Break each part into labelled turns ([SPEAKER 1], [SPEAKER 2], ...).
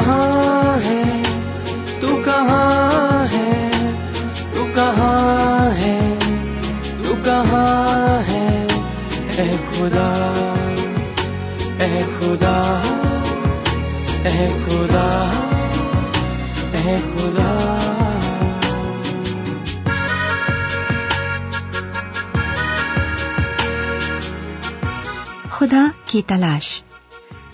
[SPEAKER 1] کہاں ہے تو کہاں ہے تو کہاں ہے تو کہاں ہے اے خدا اے خدا اے خدا اے خدا.
[SPEAKER 2] خدا کی تلاش.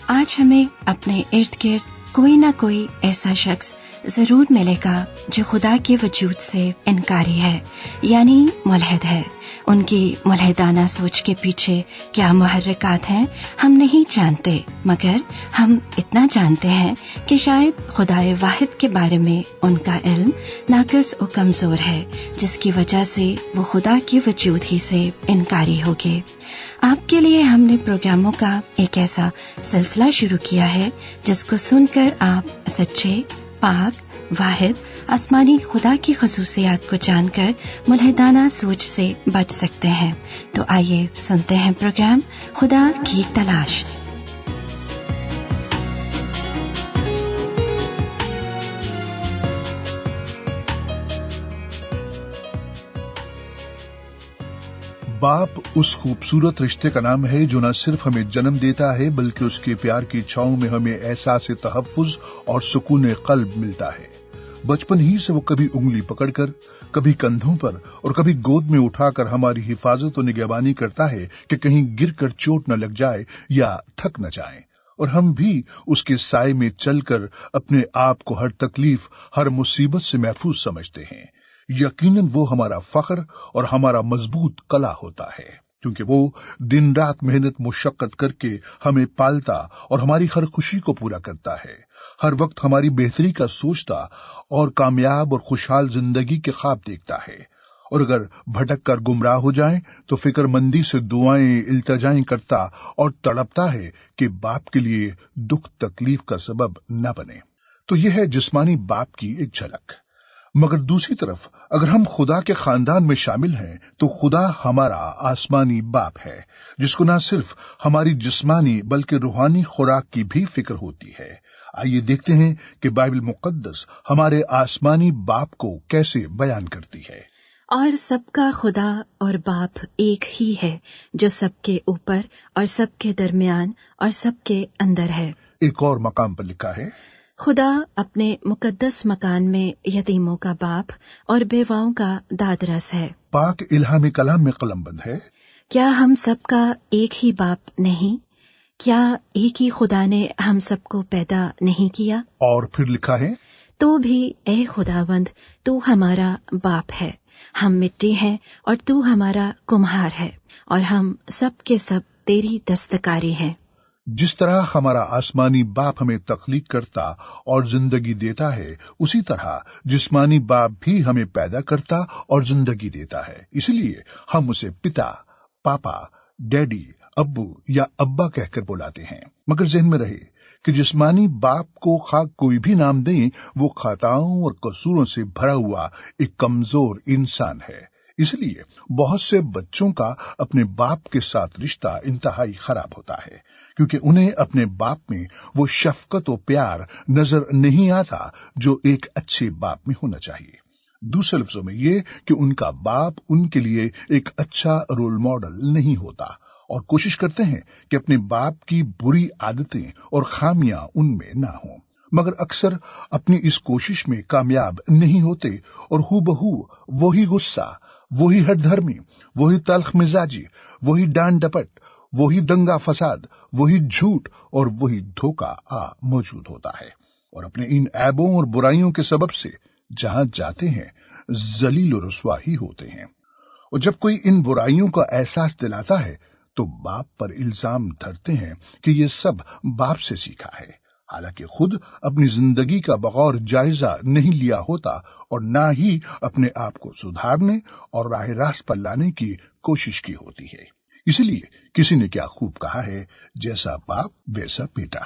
[SPEAKER 2] آج ہمیں اپنے ارد گرد کوئی نہ کوئی ایسا شخص ضرور ملے گا جو خدا کے وجود سے انکاری ہے، یعنی ملحد ہے. ان کی ملحدانہ سوچ کے پیچھے کیا محرکات ہیں ہم نہیں جانتے، مگر ہم اتنا جانتے ہیں کہ شاید خدائے واحد کے بارے میں ان کا علم ناقص و کمزور ہے، جس کی وجہ سے وہ خدا کے وجود ہی سے انکاری ہو گئے. آپ کے لیے ہم نے پروگراموں کا ایک ایسا سلسلہ شروع کیا ہے جس کو سن کر آپ سچے، پاک، واحد آسمانی خدا کی خصوصیات کو جان کر ملحدانہ سوچ سے بچ سکتے ہیں. تو آئیے سنتے ہیں پروگرام خدا کی تلاش.
[SPEAKER 3] باپ اس خوبصورت رشتے کا نام ہے جو نہ صرف ہمیں جنم دیتا ہے بلکہ اس کے پیار کی چھاؤں میں ہمیں احساس تحفظ اور سکون قلب ملتا ہے. بچپن ہی سے وہ کبھی انگلی پکڑ کر، کبھی کندھوں پر اور کبھی گود میں اٹھا کر ہماری حفاظت و نگہبانی کرتا ہے کہ کہیں گر کر چوٹ نہ لگ جائے یا تھک نہ جائیں، اور ہم بھی اس کے سائے میں چل کر اپنے آپ کو ہر تکلیف، ہر مصیبت سے محفوظ سمجھتے ہیں. یقیناً وہ ہمارا فخر اور ہمارا مضبوط قلعہ ہوتا ہے، کیونکہ وہ دن رات محنت مشقت کر کے ہمیں پالتا اور ہماری ہر خوشی کو پورا کرتا ہے، ہر وقت ہماری بہتری کا سوچتا اور کامیاب اور خوشحال زندگی کے خواب دیکھتا ہے. اور اگر بھٹک کر گمراہ ہو جائیں تو فکر مندی سے دعائیں التجائیں کرتا اور تڑپتا ہے کہ باپ کے لیے دکھ تکلیف کا سبب نہ بنے. تو یہ ہے جسمانی باپ کی ایک جھلک. مگر دوسری طرف اگر ہم خدا کے خاندان میں شامل ہیں تو خدا ہمارا آسمانی باپ ہے، جس کو نہ صرف ہماری جسمانی بلکہ روحانی خوراک کی بھی فکر ہوتی ہے. آئیے دیکھتے ہیں کہ بائبل مقدس ہمارے آسمانی باپ کو کیسے بیان کرتی ہے.
[SPEAKER 2] اور سب کا خدا اور باپ ایک ہی ہے، جو سب کے اوپر اور سب کے درمیان اور سب کے اندر ہے.
[SPEAKER 3] ایک اور مقام پر لکھا ہے،
[SPEAKER 2] خدا اپنے مقدس مکان میں یتیموں کا باپ اور بیواؤں کا دادرس ہے.
[SPEAKER 3] پاک الہام کلام میں قلم بند ہے.
[SPEAKER 2] کیا ہم سب کا ایک ہی باپ نہیں؟ کیا ایک ہی خدا نے ہم سب کو پیدا نہیں کیا؟
[SPEAKER 3] اور پھر لکھا ہے،
[SPEAKER 2] تو بھی اے خداوند تو ہمارا باپ ہے، ہم مٹی ہیں اور تو ہمارا کمہار ہے، اور ہم سب کے سب تیری دستکاری ہیں.
[SPEAKER 3] جس طرح ہمارا آسمانی باپ ہمیں تخلیق کرتا اور زندگی دیتا ہے، اسی طرح جسمانی باپ بھی ہمیں پیدا کرتا اور زندگی دیتا ہے. اسی لیے ہم اسے پتا، پاپا، ڈیڈی، ابو یا ابا کہہ کر بلاتے ہیں. مگر ذہن میں رہے کہ جسمانی باپ کو خواہ کوئی بھی نام دیں، وہ خطاؤں اور قصوروں سے بھرا ہوا ایک کمزور انسان ہے. اس لیے بہت سے بچوں کا اپنے باپ کے ساتھ رشتہ انتہائی خراب ہوتا ہے، کیونکہ انہیں اپنے باپ میں وہ شفقت و پیار نظر نہیں آتا جو ایک اچھے باپ میں ہونا چاہیے. دوسرے لفظوں میں یہ کہ ان کا باپ ان کے لیے ایک اچھا رول ماڈل نہیں ہوتا، اور کوشش کرتے ہیں کہ اپنے باپ کی بری عادتیں اور خامیاں ان میں نہ ہوں. مگر اکثر اپنی اس کوشش میں کامیاب نہیں ہوتے، اور ہو بہو وہی غصہ، وہی ہٹ دھرمی، وہی تلخ مزاجی، وہی ڈانٹ ڈپٹ، وہی دنگا فساد، وہی جھوٹ اور وہی دھوکہ موجود ہوتا ہے. اور اپنے ان عیبوں اور برائیوں کے سبب سے جہاں جاتے ہیں ذلیل و رسوا ہی ہوتے ہیں. اور جب کوئی ان برائیوں کا احساس دلاتا ہے تو باپ پر الزام دھرتے ہیں کہ یہ سب باپ سے سیکھا ہے، حالانکہ خود اپنی زندگی کا بغور جائزہ نہیں لیا ہوتا اور نہ ہی اپنے آپ کو سدھارنے اور راہ راست پر لانے کی کوشش کی ہوتی ہے. اسی لیے کسی نے کیا خوب کہا ہے، جیسا باپ ویسا بیٹا.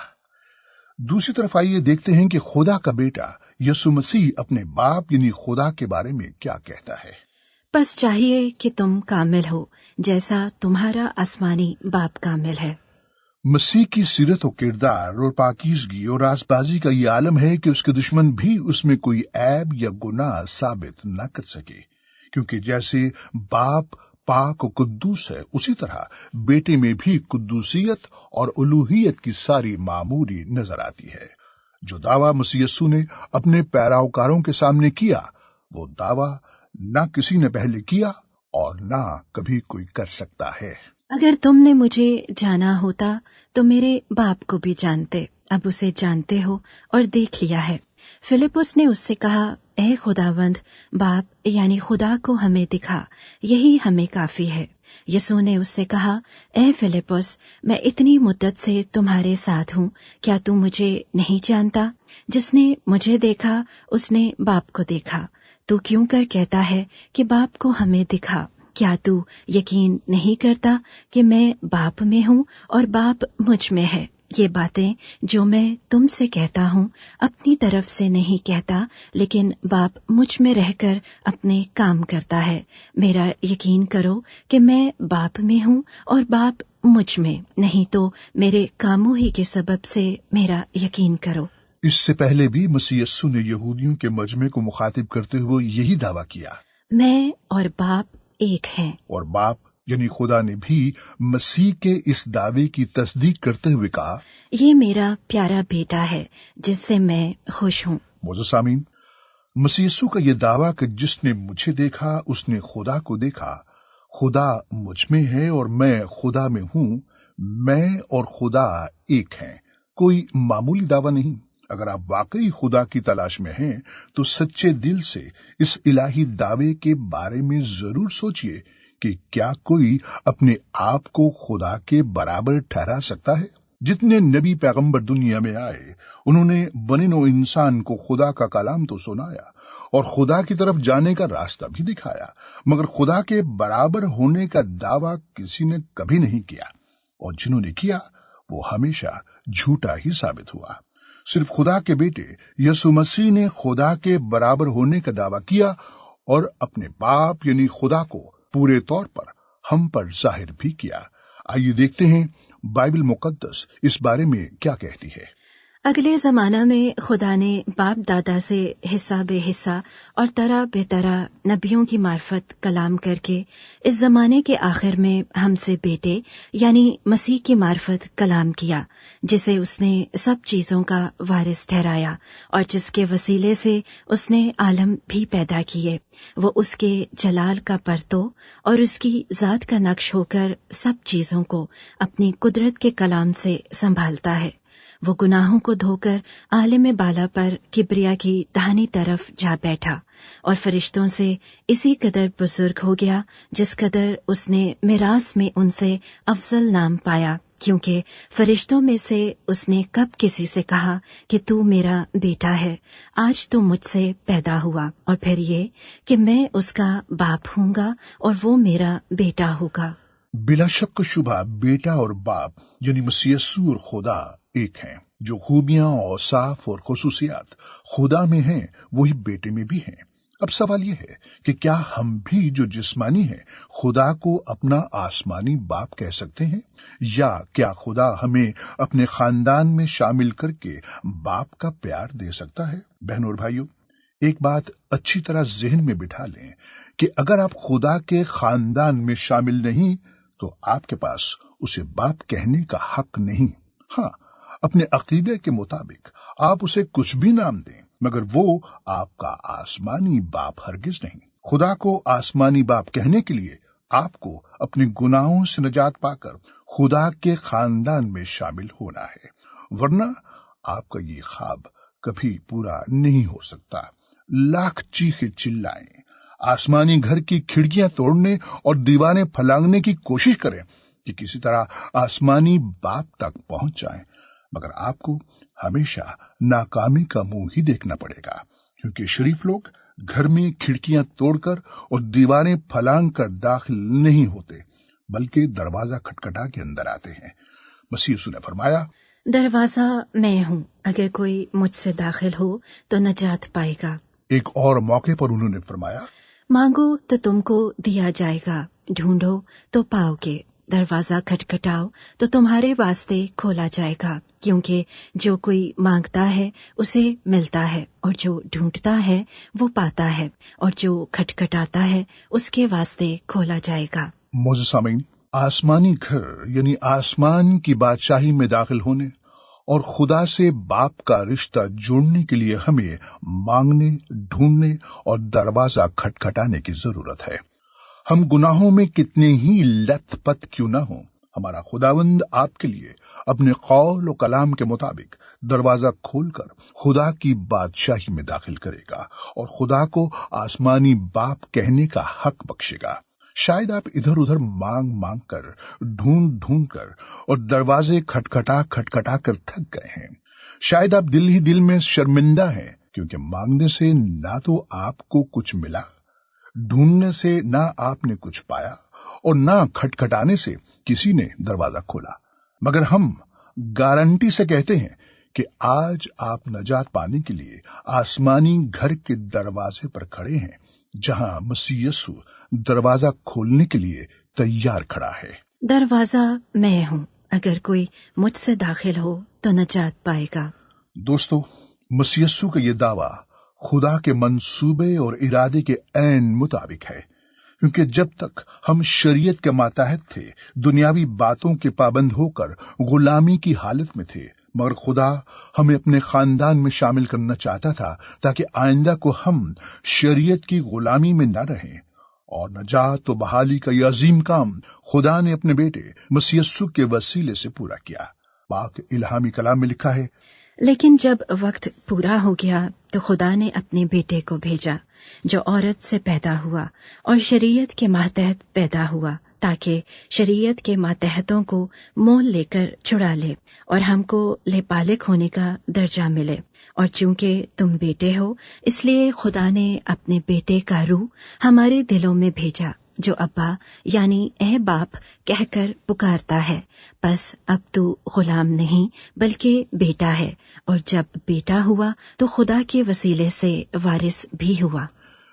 [SPEAKER 3] دوسری طرف آئیے دیکھتے ہیں کہ خدا کا بیٹا یسوع مسیح اپنے باپ یعنی خدا کے بارے میں کیا کہتا ہے.
[SPEAKER 2] بس چاہیے کہ تم کامل ہو جیسا تمہارا آسمانی باپ کامل ہے.
[SPEAKER 3] मसीह की सीरत और किरदार और पाकीज़गी और राजबाजी का ये आलम है कि उसके दुश्मन भी उसमें कोई ऐब या गुनाह साबित न कर सके, क्योंकि जैसे बाप पाक और कुद्दूस है, उसी तरह बेटे में भी कुद्दूसियत और उलूहियत की सारी मामूरी नजर आती है। जो दावा मसीह यीशु ने अपने पैरोकारों के सामने किया, वो दावा ना किसी ने पहले किया और ना कभी कोई कर सकता है।
[SPEAKER 2] अगर तुमने मुझे जाना होता तो मेरे बाप को भी जानते, अब उसे जानते हो और देख लिया है। फिलिपुस ने उससे कहा, ए खुदावंद, बाप यानी खुदा को हमें दिखा, यही हमें काफी है। यीशु ने उससे कहा, ए फिलिपुस, मैं इतनी मुद्दत से तुम्हारे साथ हूँ, क्या तू मुझे नहीं जानता? जिसने मुझे देखा उसने बाप को देखा। तू क्यों कर कहता है कि बाप को हमें दिखा? क्या तू यकीन नहीं करता कि मैं बाप में हूँ और बाप मुझ में है? ये बातें जो मैं तुमसे कहता हूँ अपनी तरफ से नहीं कहता, लेकिन बाप मुझ में रहकर अपने काम करता है। मेरा यकीन करो कि मैं बाप में हूँ और बाप मुझ में, नहीं तो मेरे कामों ही के सबब से मेरा यकीन करो।
[SPEAKER 3] इससे पहले भी मसीह यीशु ने यहूदियों के मजमे को मुखातिब करते हुए यही दावा किया, मैं
[SPEAKER 2] और बाप एक हैं।
[SPEAKER 3] और बाप यानी खुदा ने भी मसीह के इस दावे की तस्दीक करते हुए कहा,
[SPEAKER 2] ये मेरा प्यारा बेटा है जिससे मैं खुश हूँ।
[SPEAKER 3] मोअज़्ज़िज़ सामीन, मसीह यीशु का ये दावा कि जिसने मुझे देखा उसने खुदा को देखा, खुदा मुझ में है और मैं खुदा में हूँ, मैं और खुदा एक हैं, कोई मामूली दावा नहीं। अगर आप वाकई खुदा की तलाश में हैं तो सच्चे दिल से इस इलाही दावे के बारे में जरूर सोचिए कि क्या कोई अपने आप को खुदा के बराबर ठहरा सकता है? जितने नबी पैगंबर दुनिया में आए, उन्होंने बने नो इंसान को खुदा का कलाम तो सुनाया और खुदा की तरफ जाने का रास्ता भी दिखाया, मगर खुदा के बराबर होने का दावा किसी ने कभी नहीं किया, और जिन्होंने किया वो हमेशा झूठा ही साबित हुआ। सिर्फ खुदा के बेटे यीशु मसीह ने खुदा के बराबर होने का दावा किया और अपने बाप यानी खुदा को पूरे तौर पर हम पर जाहिर भी किया। आइए देखते हैं बाइबल मुकद्दस इस बारे में क्या कहती है।
[SPEAKER 2] अगले जमाना में खुदा ने बाप दादा से हिस्सा बे हिस्सा और तरह बेतरह नबियों की मार्फत कलाम करके इस जमाने के आखिर में हमसे बेटे यानी मसीह की मार्फत कलाम किया, जिसे उसने सब चीजों का वारिस ठहराया और जिसके वसीले से उसने आलम भी पैदा किए। वो उसके जलाल का परतो और उसकी जात का नक्श होकर सब चीजों को अपनी कुदरत के कलाम से संभालता है। वो गुनाहों को धोकर आलिम बाला पर किबरिया की दाहिनी तरफ जा बैठा और फरिश्तों से इसी कदर बुजुर्ग हो गया जिस कदर उसने मिरास में उनसे अफजल नाम पाया, क्योंकि फरिश्तों में से उसने कब किसी से कहा कि तू मेरा बेटा है, आज तू मुझसे पैदा हुआ, और फिर ये कि मैं उसका बाप हूँगा और वो मेरा बेटा होगा।
[SPEAKER 3] बिला शक शुबा बेटा और बाप यानी मसीह यीशु और खुदा एक हैं। जो खूबियां और साफ और खुसूसियात खुदा में हैं वही बेटे में भी हैं। अब सवाल यह है कि क्या हम भी जो जिस्मानी हैं खुदा को अपना आसमानी बाप कह सकते हैं, या क्या खुदा हमें अपने खानदान में शामिल करके बाप का प्यार दे सकता है? बहनों और भाइयों, एक बात अच्छी तरह जहन में बिठा लें कि अगर आप खुदा के खानदान में शामिल नहीं तो आपके पास उसे बाप कहने का हक नहीं। हाँ, अपने अकीदे के मुताबिक आप उसे कुछ भी नाम दें, मगर वो आपका आसमानी बाप हरगिज नहीं। खुदा को आसमानी बाप कहने के लिए आपको अपने गुनाहों से निजात पाकर खुदा के खानदान में शामिल होना है, वरना आपका ये ख्वाब कभी पूरा नहीं हो सकता। लाख चीखे चिल्लाएं, आसमानी घर की खिड़कियां तोड़ने और दीवारें फलांगने की कोशिश करें कि किसी तरह आसमानी बाप तक पहुंच जाएं, मगर आपको हमेशा नाकामी का मुंह ही देखना पड़ेगा, क्योंकि शरीफ लोग घर में खिड़कियां तोड़कर और दीवारें फलांग कर दाखिल नहीं होते, बल्कि दरवाजा खटखटा के अंदर आते हैं। मसीह यीशु ने फरमाया,
[SPEAKER 2] दरवाजा मैं हूँ, अगर कोई मुझसे दाखिल हो तो नजात पाएगा।
[SPEAKER 3] एक और मौके पर उन्होंने फरमाया,
[SPEAKER 2] मांगो तो तुमको दिया जाएगा, ढूंढो तो पाओगे, दरवाजा खटखटाओ तो तुम्हारे वास्ते खोला जाएगा, क्योंकि जो कोई मांगता है उसे मिलता है, और जो ढूंढता है वो पाता है, और जो खटखटाता है उसके वास्ते खोला जाएगा।
[SPEAKER 3] मोज़ सामीन, आसमानी घर यानी आसमान की बादशाही में दाखिल होने और खुदा से बाप का रिश्ता जोड़ने के लिए हमें मांगने, ढूंढने और दरवाजा खटखटाने की जरूरत है। हम गुनाहों में कितने ही लथपथ क्यों ना हों, हमारा खुदावंद आपके लिए अपने कौल और कलाम के मुताबिक दरवाजा खोलकर खुदा की बादशाही में दाखिल करेगा और खुदा को आसमानी बाप कहने का हक बख्शेगा। शायद आप इधर उधर मांग मांग कर, ढूंढ ढूंढ कर और दरवाजे खटखटा खटखटा कर थक गए हैं। शायद आप दिल ही दिल में शर्मिंदा हैं, क्योंकि मांगने से ना तो आपको कुछ मिला, ढूंढने से ना आपने कुछ पाया, और ना खटखटाने से किसी ने दरवाजा खोला। मगर हम गारंटी से कहते हैं कि आज आप नजात पाने के लिए आसमानी घर के दरवाजे पर खड़े हैं, जहां मसीह यीशु दरवाजा खोलने के लिए तैयार खड़ा है।
[SPEAKER 2] दरवाजा मैं हूँ, अगर कोई मुझसे दाखिल हो तो नजात पाएगा।
[SPEAKER 3] दोस्तों, मसीह यीशु का ये दावा खुदा के मंसूबे और इरादे के ऐन मुताबिक है, क्योंकि जब तक हम शरीयत के मातहत थे, दुनियावी बातों के पाबंद होकर गुलामी की हालत में थे, मगर खुदा हमें अपने खानदान में शामिल करना चाहता था ताकि आइंदा को हम शरीयत की गुलामी में न रहें। और नजात और बहाली का यह अजीम काम खुदा ने अपने बेटे मसीह यीशु के वसीले से पूरा किया। पाक इल्हामी कलाम में लिखा है,
[SPEAKER 2] लेकिन जब वक्त पूरा हो गया तो खुदा ने अपने बेटे को भेजा, जो औरत से पैदा हुआ और शरीयत के मातहत पैदा हुआ, ताकि शरीयत के मातहतों को मोल लेकर छुड़ा ले और हमको लेपालिक होने का दर्जा मिले। और चूंकि तुम बेटे हो, इसलिए खुदा ने अपने बेटे का रूह हमारे दिलों में भेजा, जो अब्बा यानी ए बाप कहकर पुकारता है। बस अब तू गुलाम नहीं बल्कि बेटा है, और जब बेटा हुआ तो खुदा के वसीले से वारिस भी हुआ।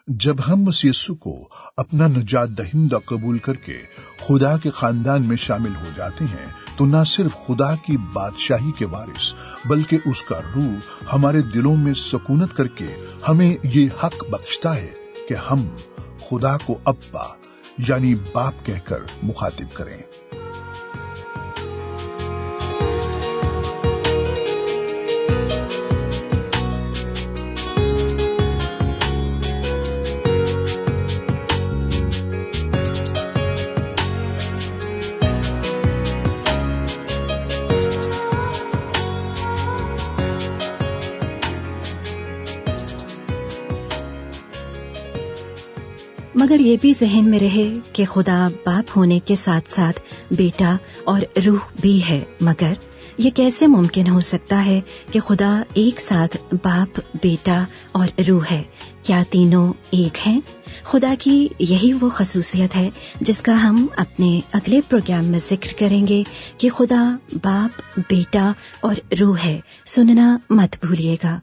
[SPEAKER 3] जब हम मसीह यीशु को अपना निजात दहिंदा कबूल करके खुदा के खानदान में शामिल हो जाते हैं, तो न सिर्फ खुदा की बादशाही के वारिस बल्कि उसका रूह हमारे दिलों में सुकूनत करके हमें ये हक बख्शता है कि हम खुदा को अब्बा यानी बाप कहकर मुखातिब करें।
[SPEAKER 2] मगर ये भी जहन में रहे कि खुदा बाप होने के साथ साथ बेटा और रूह भी है। मगर ये कैसे मुमकिन हो सकता है कि खुदा एक साथ बाप, बेटा और रूह है? क्या तीनों एक हैं? खुदा की यही वो खसूसियत है जिसका हम अपने अगले प्रोग्राम में जिक्र करेंगे कि खुदा बाप, बेटा और रूह है। सुनना मत भूलिएगा।